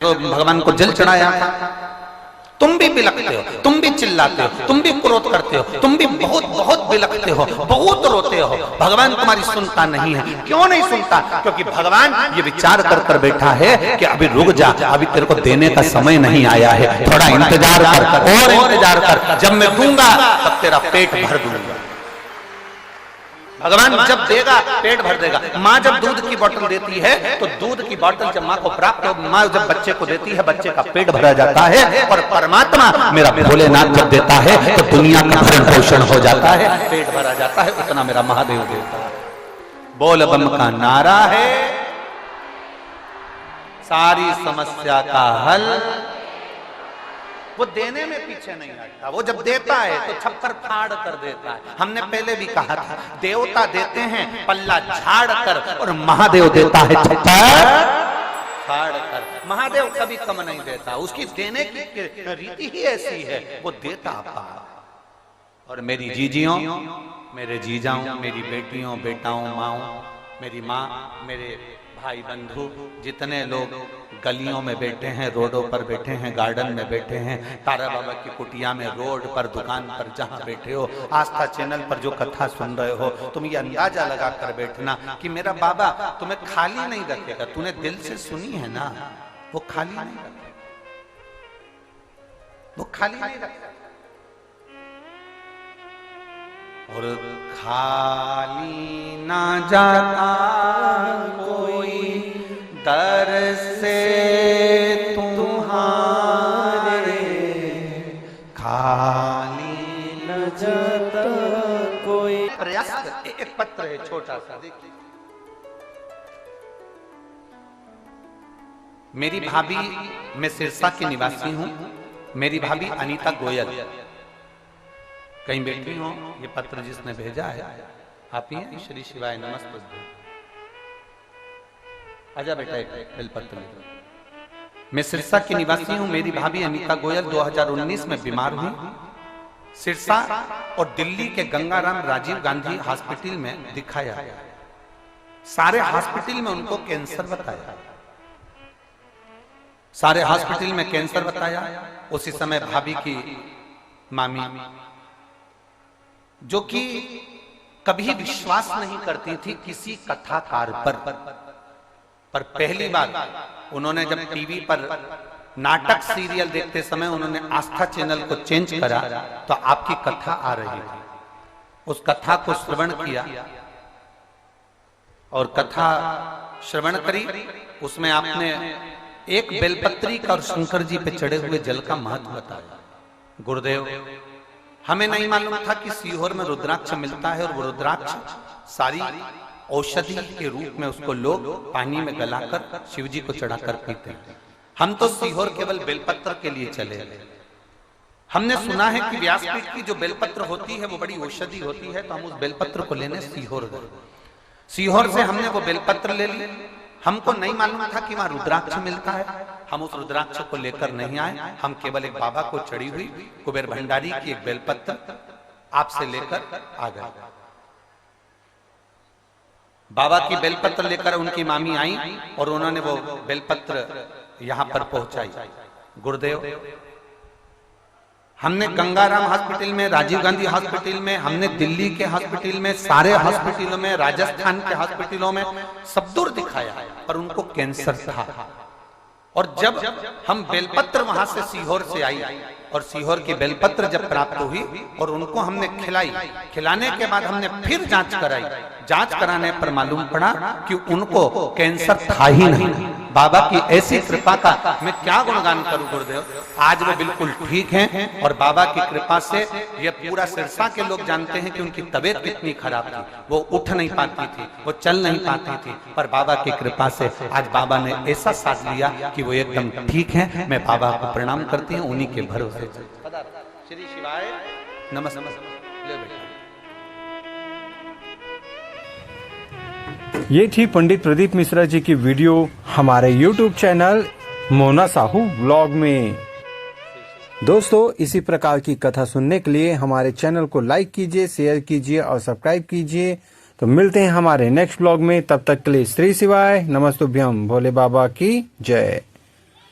तो भगवान को जल चढ़ाया था। तुम भी बिलखते हो, तुम भी चिल्लाते हो, तुम भी क्रोध करते हो, तुम भी बहुत बहुत बिलखते हो, बहुत रोते हो। भगवान तुम्हारी सुनता नहीं है। क्यों नहीं सुनता? क्योंकि भगवान ये विचार कर कर बैठा है कि अभी रुक जा, अभी तेरे को देने का समय नहीं आया है, थोड़ा इंतजार कर और इंतजार कर, जब मैं दूंगा तब तेरा पेट भर दूंगा। भगवान जब देगा पेट भर देगा। माँ जब दूध की बोतल देती है तो दूध की बोतल जब माँ को प्राप्त हो, माँ जब बच्चे को देती है बच्चे का पेट भरा जाता है। और परमात्मा मेरा भोलेनाथ जब देता है तो दुनिया का भरण पोषण हो जाता है, पेट भरा जाता है। उतना मेरा महादेव देता है। बोल बम का नारा है सारी समस्या का हल। वो देने में पीछे नहीं हटता, वो जब देता है तो छप्पर फाड़ कर देता है। हमने पहले भी कहा था, देवता देते हैं पल्ला झाड़ कर और महादेव देता है छप्पर फाड़ कर। महादेव कभी कम नहीं देता, उसकी देने की रीति ही ऐसी है, वो देता पार। और मेरी जीजियों, मेरे जीजाओं, मेरी बेटियों, बेटाओं, माओं, मेरी माँ, मेरे भाई बंधु, जितने लोग गलियों में बैठे हैं, रोडों पर बैठे हैं, गार्डन में बैठे हैं, तारा बाबा की कुटिया में, रोड पर, दुकान पर, जहां बैठे हो, आस्था चैनल पर जो कथा सुन रहे हो, तुम ये अंदाजा लगा कर बैठना कि मेरा बाबा तुम्हें खाली नहीं रखेगा। तूने दिल से सुनी है ना, वो खाली नहीं रखेगा, वो खाली नहीं रखेगा। और खाली ना जाता कोई दर से तुम्हारे, खाली न जाता कोई। प्रयास एक पत्र है छोटा सा, देखिए। मेरी भाभी, मैं सिरसा की निवासी हूं, मेरी भाभी अनीता गोयल कहीं बैठी हो। ये पत्र जिसने भेजा है आप ही हैं? श्री शिवाय नमस्ते। आजा बेटा, एक बेलपत्र। मैं सिरसा की निवासी हूं, मेरी भाभी अनीता गोयल 2019 में बीमार हुई। सिरसा और दिल्ली के गंगाराम राजीव गांधी हॉस्पिटल में दिखाया, सारे हॉस्पिटल में उनको कैंसर बताया, सारे हॉस्पिटल में कैंसर बताया। उसी समय भाभी की मामी, जो कि कभी विश्वास नहीं करती थी किसी कथाकार पर पहली बार उन्होंने जब टीवी पर नाटक सीरियल देखते समय उन्होंने आस्था चैनल को चेंज करा तो आपकी कथा आ रही थी। उस कथा को श्रवण किया और कथा श्रवण करी। उसमें आपने एक बेलपत्री का और शंकर जी पे चढ़े हुए जल का महत्व बताया। गुरुदेव, हमें नहीं मालूम था कि सीहोर में रुद्राक्ष मिलता है और वो रुद्राक्ष सारी औषधि के रूप में उसको लोग पानी में गलाकर शिव जी को चढ़ाकर पीते हैं। हम तो सीहोर केवल बेलपत्र के लिए चले। हमने सुना है कि व्यासपीठ की जो बेलपत्र होती है वो बड़ी औषधि होती है, तो हम उस बेलपत्र को लेने सीहोर गए। सीहोर से हमने वो बेलपत्र ले ली। हमको नहीं मालूम था कि वहां रुद्राक्ष मिलता है। हम उस रुद्राक्ष को लेकर नहीं आए, हम केवल एक बाबा को चढ़ी हुई कुबेर भंडारी की एक बेलपत्र आपसे लेकर आ गए। बाबा की बेलपत्र लेकर उनकी मामी आई और उन्होंने वो बेलपत्र यहां पर पहुंचाई। गुरुदेव, हमने गंगाराम हॉस्पिटल में, राजीव गांधी हॉस्पिटल में, हमने दिल्ली के हॉस्पिटल में, सारे हॉस्पिटलों में, राजस्थान के हॉस्पिटलों में सब दूर दिखाया, पर उनको कैंसर था। और जब हम बेलपत्र वहां से सीहोर से आई और सीहोर की बेलपत्र जब प्राप्त हुई और उनको हमने खिलाई, खिलाने के बाद हमने फिर जांच कराई। जांच कराने पर मालूम पड़ा कि उनको कैंसर था ही नहीं। बाबा की ऐसी कृपा का मैं क्या गुणगान करूं गुरुदेव। आज वो बिल्कुल ठीक हैं और बाबा की कृपा से ये पूरा सिरसा के लोग जानते हैं कि उनकी तबीयत कितनी खराब थी। वो उठ नहीं पाती थी, वो चल नहीं पाती थी, पर बाबा की कृपा से आज बाबा ने ऐसा साथ लिया कि वो एकदम ठीक है। मैं बाबा को प्रणाम करती हूँ, उन्हीं के भरोसे। श्री शिवाय नमस्ते। ये थी पंडित प्रदीप मिश्रा जी की वीडियो हमारे YouTube channel Mona Sahu vlog में। दोस्तों, इसी प्रकार की कथा सुनने के लिए हमारे चैनल को लाइक कीजिए, शेयर कीजिए और सब्सक्राइब कीजिए। तो मिलते हैं हमारे नेक्स्ट व्लॉग में। तब तक के लिए श्री शिवाय नमस्तुभ्यम। भोले बाबा की जय।